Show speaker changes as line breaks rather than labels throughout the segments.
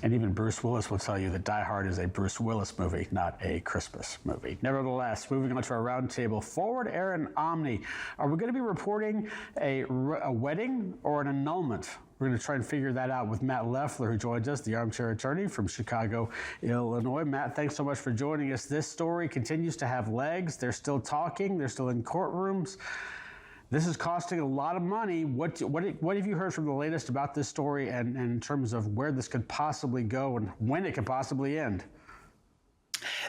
And even Bruce Willis will tell you that Die Hard is a Bruce Willis movie, not a Christmas movie. Nevertheless, moving on to our roundtable, Forward Air and Omni. Are we going to be reporting a wedding or an annulment? We're going to try and figure that out with Matt Leffler, who joins us, the armchair attorney from Chicago, Illinois. Matt, thanks so much for joining us. This story continues to have legs. They're still talking. They're still in courtrooms. This is costing a lot of money. What have you heard from the latest about this story and in terms of where this could possibly go and when it could possibly end?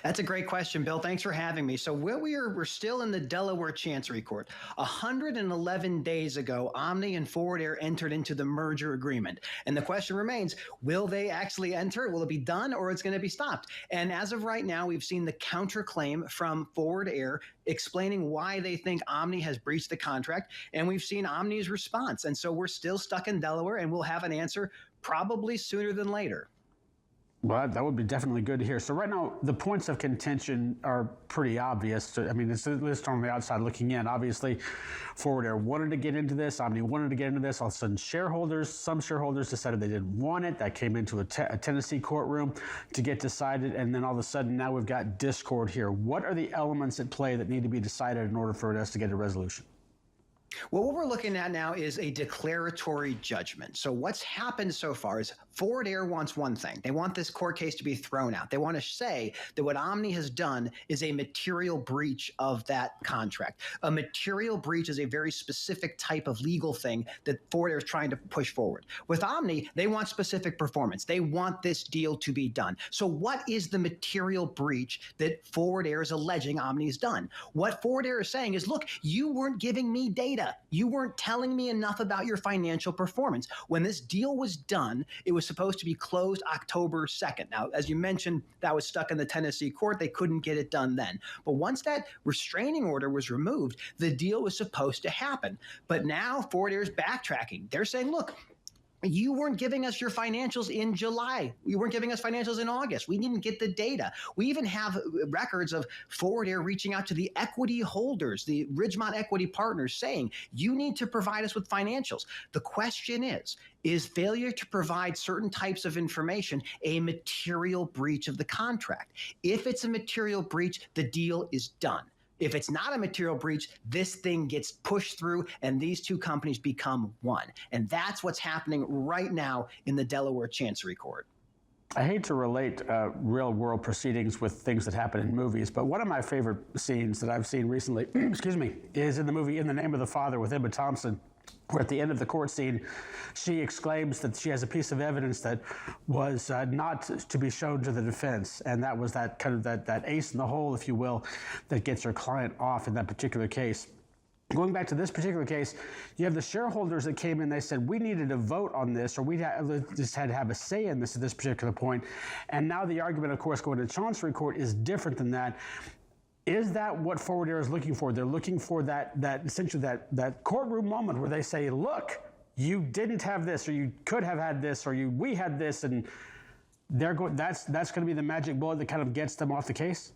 That's a great question, Bill. Thanks for having me. So we're still in the Delaware Chancery Court. 111 days ago, Omni and Forward Air entered into the merger agreement. And the question remains, will they actually enter? Will it be done or it's going to be stopped? And as of right now, we've seen the counterclaim from Forward Air explaining why they think Omni has breached the contract. And we've seen Omni's response. And so we're still stuck in Delaware and we'll have an answer probably sooner than later.
Well, that would be definitely good to hear. So right now, the points of contention are pretty obvious. I mean, it's at least on the outside looking in. Obviously, Forward Air wanted to get into this. Omni wanted to get into this. All of a sudden, some shareholders decided they didn't want it. That came into a Tennessee courtroom to get decided. And then all of a sudden, now we've got discord here. What are the elements at play that need to be decided in order for us to get a resolution?
Well, what we're looking at now is a declaratory judgment. So what's happened so far is Forward Air wants one thing. They want this court case to be thrown out. They want to say that what Omni has done is a material breach of that contract. A material breach is a very specific type of legal thing that Forward Air is trying to push forward. With Omni, they want specific performance. They want this deal to be done. So what is the material breach that Forward Air is alleging Omni has done? What Forward Air is saying is, look, you weren't giving me data. You weren't telling me enough about your financial performance. When this deal was done, it was supposed to be closed October 2nd. Now, as you mentioned, that was stuck in the Tennessee court. They couldn't get it done then. But once that restraining order was removed, the deal was supposed to happen. But now Forward Air is backtracking. They're saying, look, you weren't giving us your financials in July. You weren't giving us financials in August. We didn't get the data. We even have records of Forward Air reaching out to the equity holders, the Ridgemont equity partners, saying, you need to provide us with financials. The question is failure to provide certain types of information a material breach of the contract? If it's a material breach, the deal is done. If it's not a material breach, this thing gets pushed through and these two companies become one. And that's what's happening right now in the Delaware Chancery Court.
I hate to relate real world proceedings with things that happen in movies, but one of my favorite scenes that I've seen recently, excuse me, is in the movie In the Name of the Father with Emma Thompson, where at the end of the court scene, she exclaims that she has a piece of evidence that was not to be shown to the defense. And that was that kind of that ace in the hole, if you will, that gets her client off in that particular case. Going back to this particular case, you have the shareholders that came in, they said, we needed to vote on this, or we just had to have a say in this at this particular point. And now the argument, of course, going to Chancery Court is different than that. Is that what Forward Air is looking for? They're looking for that essentially that courtroom moment where they say, look, you didn't have this, or you could have had this, or we had this, and that's going to be the magic bullet that kind of gets them off the case?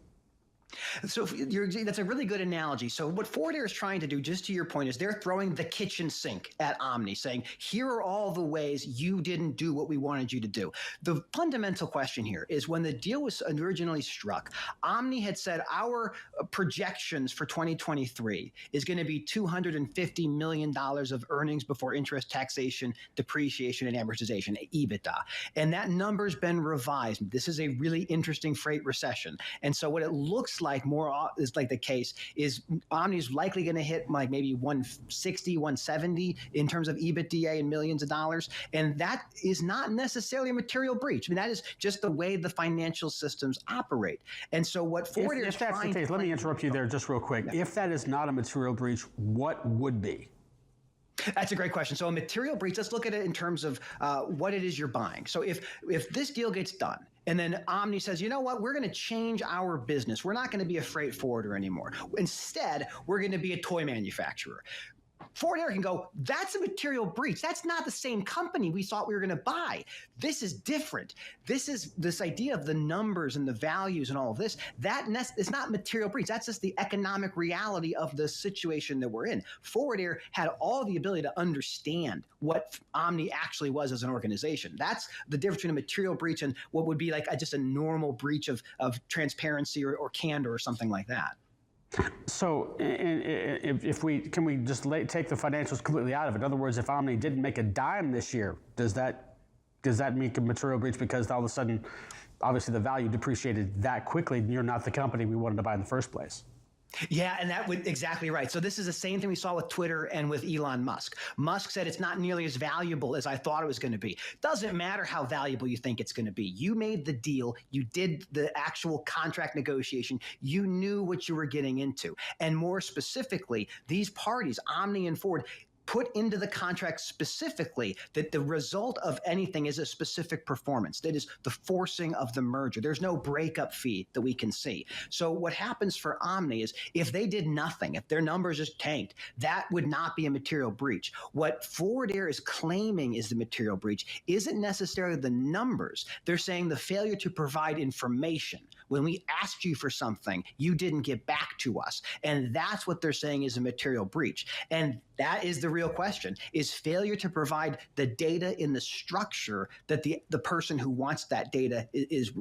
So that's a really good analogy. So what Forward Air is trying to do, just to your point, is they're throwing the kitchen sink at Omni, saying, here are all the ways you didn't do what we wanted you to do. The fundamental question here is when the deal was originally struck, Omni had said our projections for 2023 is going to be $250 million of earnings before interest, taxation, depreciation, and amortization, EBITDA. And that number's been revised. This is a really interesting freight recession. And so what it looks like more is like the case is Omni's likely going to hit like maybe 160, 170 in terms of EBITDA and millions of dollars. And that is not necessarily a material breach. I mean, that is just the way the financial systems operate. And so what Forward Air is trying to... If that's the case,
let me interrupt you there just real quick. Yeah. If that is not a material breach, what would be?
That's a great question. So a material breach, let's look at it in terms of what it is you're buying. So if this deal gets done, and then Omni says, you know what, we're going to change our business. We're not going to be a freight forwarder anymore. Instead, we're going to be a toy manufacturer. Forward Air can go, that's a material breach. That's not the same company we thought we were going to buy. This is different. This is this idea of the numbers and the values and all of this. That is not material breach. That's just the economic reality of the situation that we're in. Forward Air had all the ability to understand what Omni actually was as an organization. That's the difference between a material breach and what would be like just a normal breach of transparency or candor or something like that.
So, if we just take the financials completely out of it? In other words, if Omni didn't make a dime this year, does that make a material breach because all of a sudden, obviously, the value depreciated that quickly, and you're not the company we wanted to buy in the first place?
Yeah, and that would exactly right. So this is the same thing we saw with Twitter and with Elon Musk. Musk said it's not nearly as valuable as I thought it was going to be. Doesn't matter how valuable you think it's going to be. You made the deal. You did the actual contract negotiation. You knew what you were getting into. And more specifically, these parties, Omni and Ford, put into the contract specifically that the result of anything is a specific performance. That is the forcing of the merger. There's no breakup fee that we can see. So what happens for Omni is if they did nothing, if their numbers just tanked, that would not be a material breach. What Forward Air is claiming is the material breach isn't necessarily the numbers. They're saying the failure to provide information. When we asked you for something, you didn't get back to us. And that's what they're saying is a material breach. And that is the real question, is failure to provide the data in the structure that the person who wants that data is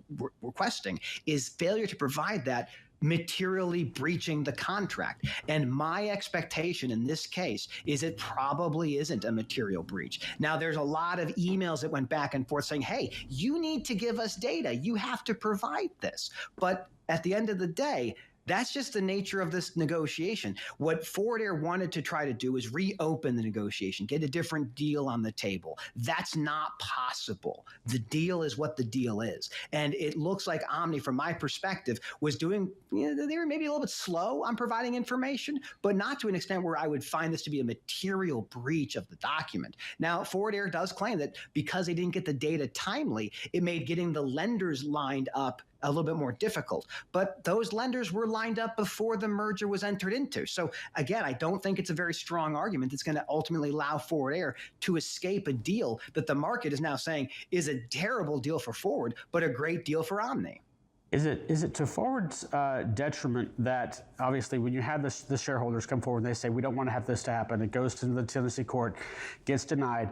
requesting, is failure to provide that materially breaching the contract. And my expectation in this case is it probably isn't a material breach. Now, there's a lot of emails that went back and forth saying, hey, you need to give us data. You have to provide this. But at the end of the day, that's just the nature of this negotiation. What Forward Air wanted to try to do is reopen the negotiation, get a different deal on the table. That's not possible. The deal is what the deal is. And it looks like Omni, from my perspective, was doing, they were maybe a little bit slow on providing information, but not to an extent where I would find this to be a material breach of the document. Now, Forward Air does claim that because they didn't get the data timely, it made getting the lenders lined up a little bit more difficult. But those lenders were lined up before the merger was entered into. So again, I don't think it's a very strong argument that's going to ultimately allow Forward Air to escape a deal that the market is now saying is a terrible deal for Forward, but a great deal for Omni.
Is it to Forward's detriment that obviously when you have the shareholders come forward and they say, we don't want to have this to happen, it goes to the Tennessee court, gets denied,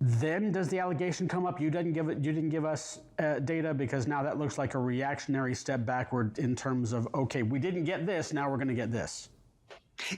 then does the allegation come up? You didn't give us data because now that looks like a reactionary step backward in terms of, okay, we didn't get this, now we're going to get this.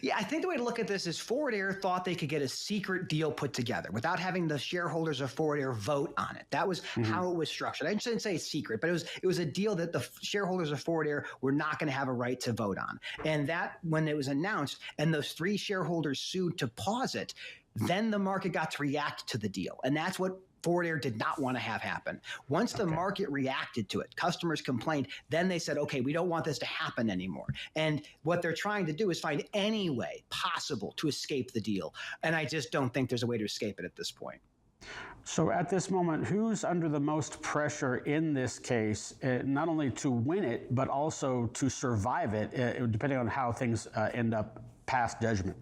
Yeah, I think the way to look at this is Forward Air thought they could get a secret deal put together without having the shareholders of Forward Air vote on it. That was how it was structured. I shouldn't say secret, but it was a deal that the shareholders of Forward Air were not going to have a right to vote on. And that, when it was announced and those three shareholders sued to pause it, then the market got to react to the deal. And that's what Forward Air did not want to have happen. Once the market reacted to it, customers complained, then they said, okay, we don't want this to happen anymore. And what they're trying to do is find any way possible to escape the deal. And I just don't think there's a way to escape it at this point.
So at this moment, who's under the most pressure in this case, not only to win it, but also to survive it, depending on how things end up past judgment?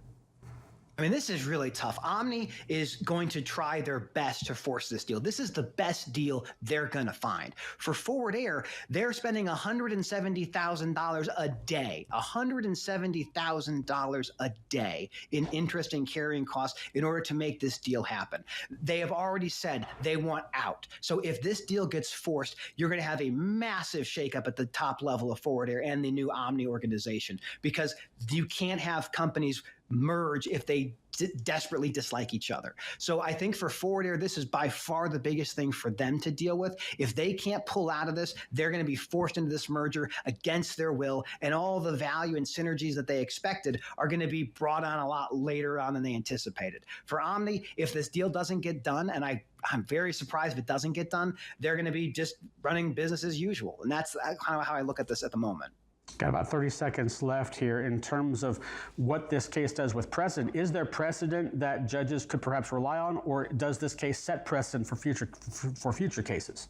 I mean, this is really tough. Omni is going to try their best to force this deal. This is the best deal they're going to find. For Forward Air, they're spending $170,000 a day, $170,000 a day in interest and carrying costs in order to make this deal happen. They have already said they want out. So if this deal gets forced, you're going to have a massive shakeup at the top level of Forward Air and the new Omni organization, because you can't have companies merge if they desperately dislike each other. So I think for Forward Air, this is by far the biggest thing for them to deal with. If they can't pull out of this, they're going to be forced into this merger against their will, and all the value and synergies that they expected are going to be brought on a lot later on than they anticipated. For Omni, if this deal doesn't get done, and I'm very surprised if it doesn't get done, they're going to be just running business as usual. And that's kind of how I look at this at the moment.
Got about 30 seconds left here in terms of what this case does with precedent. Is there precedent that judges could perhaps rely on, or does this case set precedent for future cases?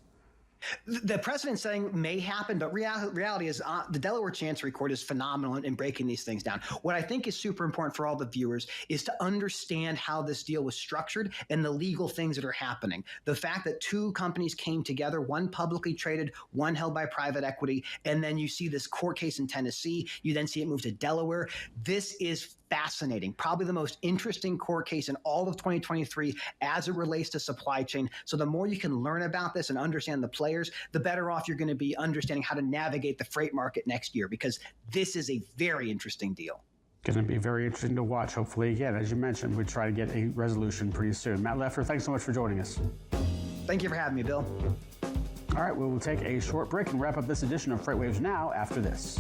The precedent setting may happen, but reality is the Delaware Chancery Court is phenomenal in breaking these things down. What I think is super important for all the viewers is to understand how this deal was structured and the legal things that are happening. The fact that two companies came together, one publicly traded, one held by private equity, and then you see this court case in Tennessee. You then see it move to Delaware. This is fascinating, probably the most interesting court case in all of 2023 as it relates to supply chain. So the more you can learn about this and understand the players, the better off you're going to be understanding how to navigate the freight market next year, because this is a very interesting deal.
Going to be very interesting to watch. Hopefully, again, as you mentioned, we try to get a resolution pretty soon. Matt Leffler, thanks so much for joining us.
Thank you for having me, Bill.
All right, we will take a short break and wrap up this edition of FreightWaves Now after this.